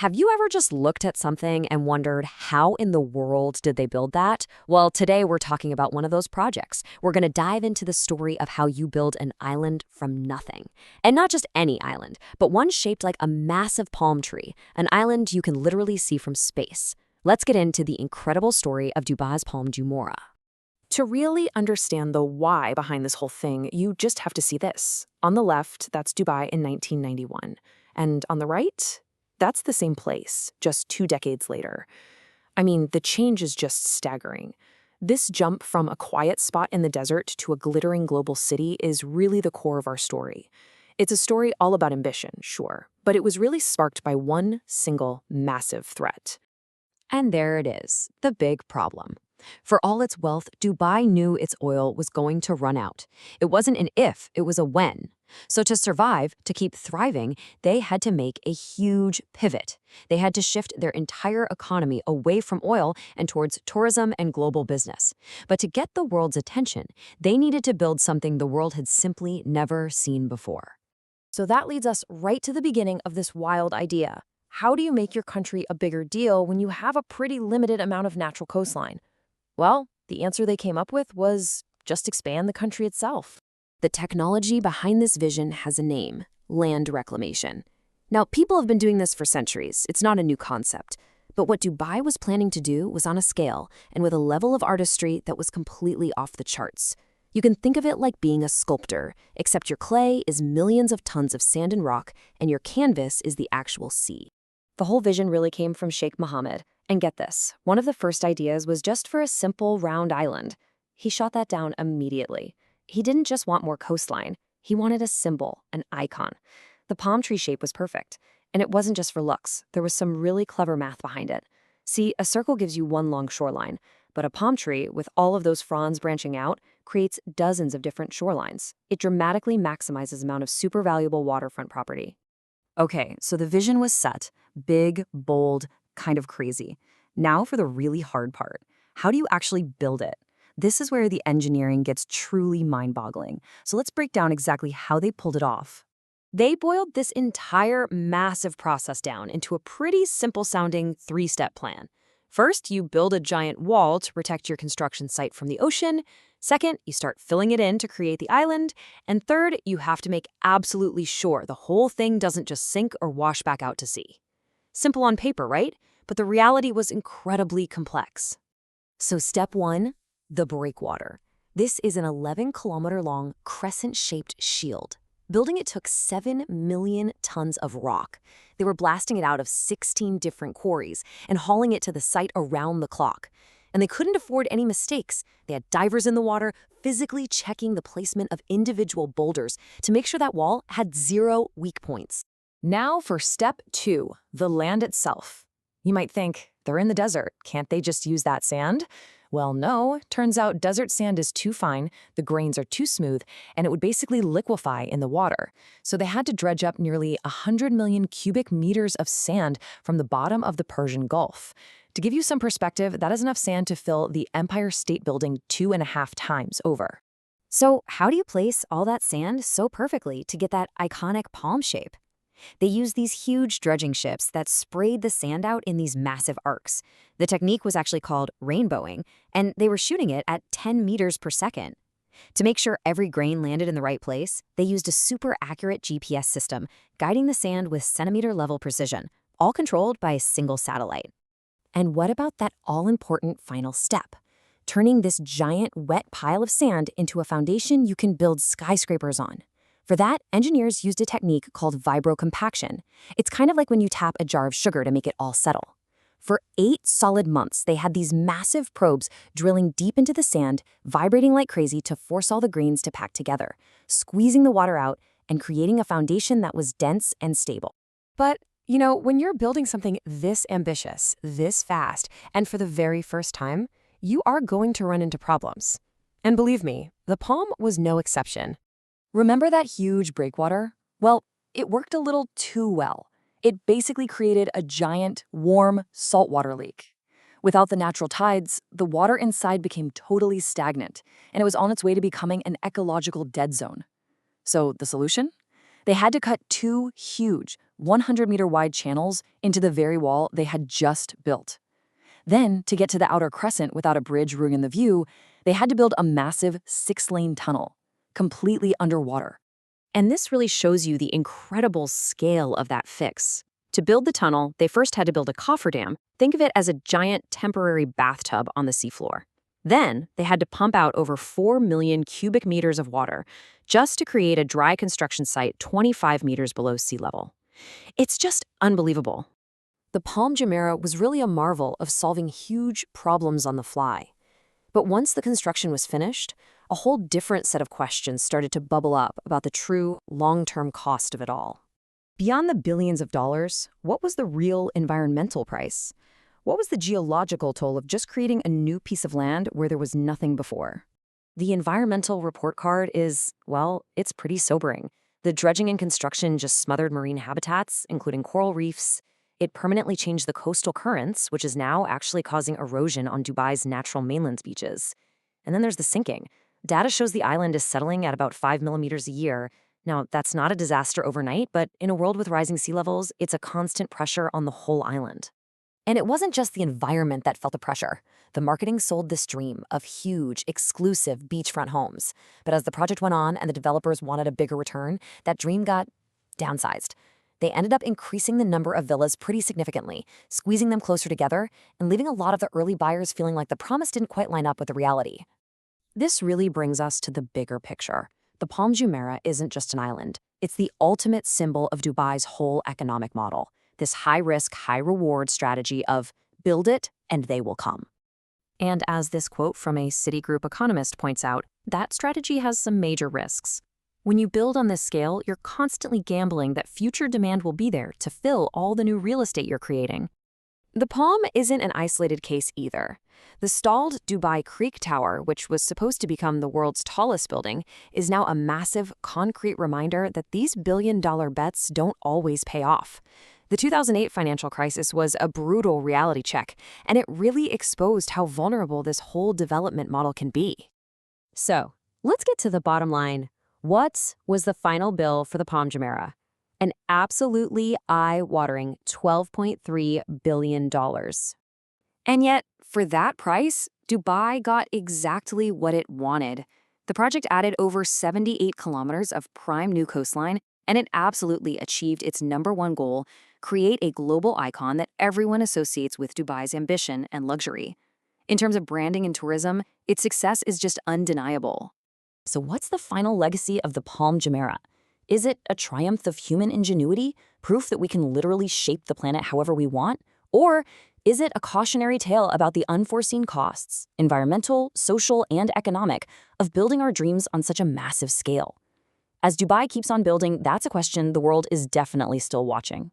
Have you ever just looked at something and wondered how in the world did they build that? Well, today we're talking about one of those projects. We're going to dive into the story of how you build an island from nothing. And not just any island, but one shaped like a massive palm tree, an island you can literally see from space. Let's get into the incredible story of Dubai's Palm Jumeirah. To really understand the why behind this whole thing, you just have to see this. On the left, that's Dubai in 1991. And on the right, that's the same place, just 2 decades later. I mean, the change is just staggering. This jump from a quiet spot in the desert to a glittering global city is really the core of our story. It's a story all about ambition, sure, but it was really sparked by one single massive threat. And there it is, the big problem. For all its wealth, Dubai knew its oil was going to run out. It wasn't an if, it was a when. So to survive, to keep thriving, they had to make a huge pivot. They had to shift their entire economy away from oil and towards tourism and global business. But to get the world's attention, they needed to build something the world had simply never seen before. So that leads us right to the beginning of this wild idea. How do you make your country a bigger deal when you have a pretty limited amount of natural coastline? Well, the answer they came up with was just expand the country itself. The technology behind this vision has a name: land reclamation. Now, people have been doing this for centuries. It's not a new concept. But what Dubai was planning to do was on a scale and with a level of artistry that was completely off the charts. You can think of it like being a sculptor, except your clay is millions of tons of sand and rock, and your canvas is the actual sea. The whole vision really came from Sheikh Mohammed. And get this, one of the first ideas was just for a simple round island. He shot that down immediately. He didn't just want more coastline. He wanted a symbol, an icon. The palm tree shape was perfect. And it wasn't just for looks. There was some really clever math behind it. See, a circle gives you one long shoreline, but a palm tree, with all of those fronds branching out, creates dozens of different shorelines. It dramatically maximizes the amount of super valuable waterfront property. Okay, so the vision was set. Big, bold, kind of crazy. Now for the really hard part. How do you actually build it? This is where the engineering gets truly mind-boggling. So let's break down exactly how they pulled it off. They boiled this entire massive process down into a pretty simple-sounding 3-step plan. First, you build a giant wall to protect your construction site from the ocean. Second, you start filling it in to create the island. And third, you have to make absolutely sure the whole thing doesn't just sink or wash back out to sea. Simple on paper, right? But the reality was incredibly complex. So step 1, the breakwater. This is an 11-kilometer-long crescent-shaped shield. Building it took 7 million tons of rock. They were blasting it out of 16 different quarries and hauling it to the site around the clock. And they couldn't afford any mistakes. They had divers in the water, physically checking the placement of individual boulders to make sure that wall had 0 weak points. Now for step 2, the land itself. You might think, they're in the desert, can't they just use that sand? Well, no, turns out desert sand is too fine, the grains are too smooth, and it would basically liquefy in the water. So they had to dredge up nearly 100 million cubic meters of sand from the bottom of the Persian Gulf. To give you some perspective, that is enough sand to fill the Empire State Building 2.5 times over. So how do you place all that sand so perfectly to get that iconic palm shape? They used these huge dredging ships that sprayed the sand out in these massive arcs. The technique was actually called rainbowing, and they were shooting it at 10 meters per second. To make sure every grain landed in the right place, they used a super accurate GPS system, guiding the sand with centimeter-level precision, all controlled by a single satellite. And what about that all-important final step? Turning this giant wet pile of sand into a foundation you can build skyscrapers on. For that, engineers used a technique called vibrocompaction. It's kind of like when you tap a jar of sugar to make it all settle. For 8 solid months, they had these massive probes drilling deep into the sand, vibrating like crazy to force all the grains to pack together, squeezing the water out, and creating a foundation that was dense and stable. But, you know, when you're building something this ambitious, this fast, and for the very first time, you are going to run into problems. And believe me, the Palm was no exception. Remember that huge breakwater? Well, it worked a little too well. It basically created a giant, warm, saltwater leak. Without the natural tides, the water inside became totally stagnant, and it was on its way to becoming an ecological dead zone. So the solution? They had to cut two huge, 100-meter-wide channels into the very wall they had just built. Then, to get to the outer crescent without a bridge ruining the view, they had to build a massive 6-lane tunnel, completely underwater. And this really shows you the incredible scale of that fix. To build the tunnel, they first had to build a cofferdam. Think of it as a giant temporary bathtub on the seafloor. Then, they had to pump out over 4 million cubic meters of water just to create a dry construction site 25 meters below sea level. It's just unbelievable. The Palm Jumeirah was really a marvel of solving huge problems on the fly. But once the construction was finished, a whole different set of questions started to bubble up about the true long-term cost of it all. Beyond the billions of dollars, what was the real environmental price? What was the geological toll of just creating a new piece of land where there was nothing before? The environmental report card is, well, it's pretty sobering. The dredging and construction just smothered marine habitats, including coral reefs. It permanently changed the coastal currents, which is now actually causing erosion on Dubai's natural mainland beaches. And then there's the sinking. Data shows the island is settling at about 5 millimeters a year. Now, that's not a disaster overnight, but in a world with rising sea levels, it's a constant pressure on the whole island. And it wasn't just the environment that felt the pressure. The marketing sold this dream of huge, exclusive beachfront homes. But as the project went on and the developers wanted a bigger return, that dream got downsized. They ended up increasing the number of villas pretty significantly, squeezing them closer together, and leaving a lot of the early buyers feeling like the promise didn't quite line up with the reality. This really brings us to the bigger picture. The Palm Jumeirah isn't just an island. It's the ultimate symbol of Dubai's whole economic model, this high-risk, high-reward strategy of build it and they will come. And as this quote from a Citigroup economist points out, that strategy has some major risks. When you build on this scale, you're constantly gambling that future demand will be there to fill all the new real estate you're creating. The Palm isn't an isolated case either. The stalled Dubai Creek Tower, which was supposed to become the world's tallest building, is now a massive, concrete reminder that these billion-dollar bets don't always pay off. The 2008 financial crisis was a brutal reality check, and it really exposed how vulnerable this whole development model can be. So, let's get to the bottom line. What was the final bill for the Palm Jumeirah? An absolutely eye-watering $12.3 billion. And yet, for that price, Dubai got exactly what it wanted. The project added over 78 kilometers of prime new coastline, and it absolutely achieved its #1 goal: create a global icon that everyone associates with Dubai's ambition and luxury. In terms of branding and tourism, its success is just undeniable. So what's the final legacy of the Palm Jumeirah? Is it a triumph of human ingenuity, proof that we can literally shape the planet however we want? Or is it a cautionary tale about the unforeseen costs, environmental, social, and economic, of building our dreams on such a massive scale? As Dubai keeps on building, that's a question the world is definitely still watching.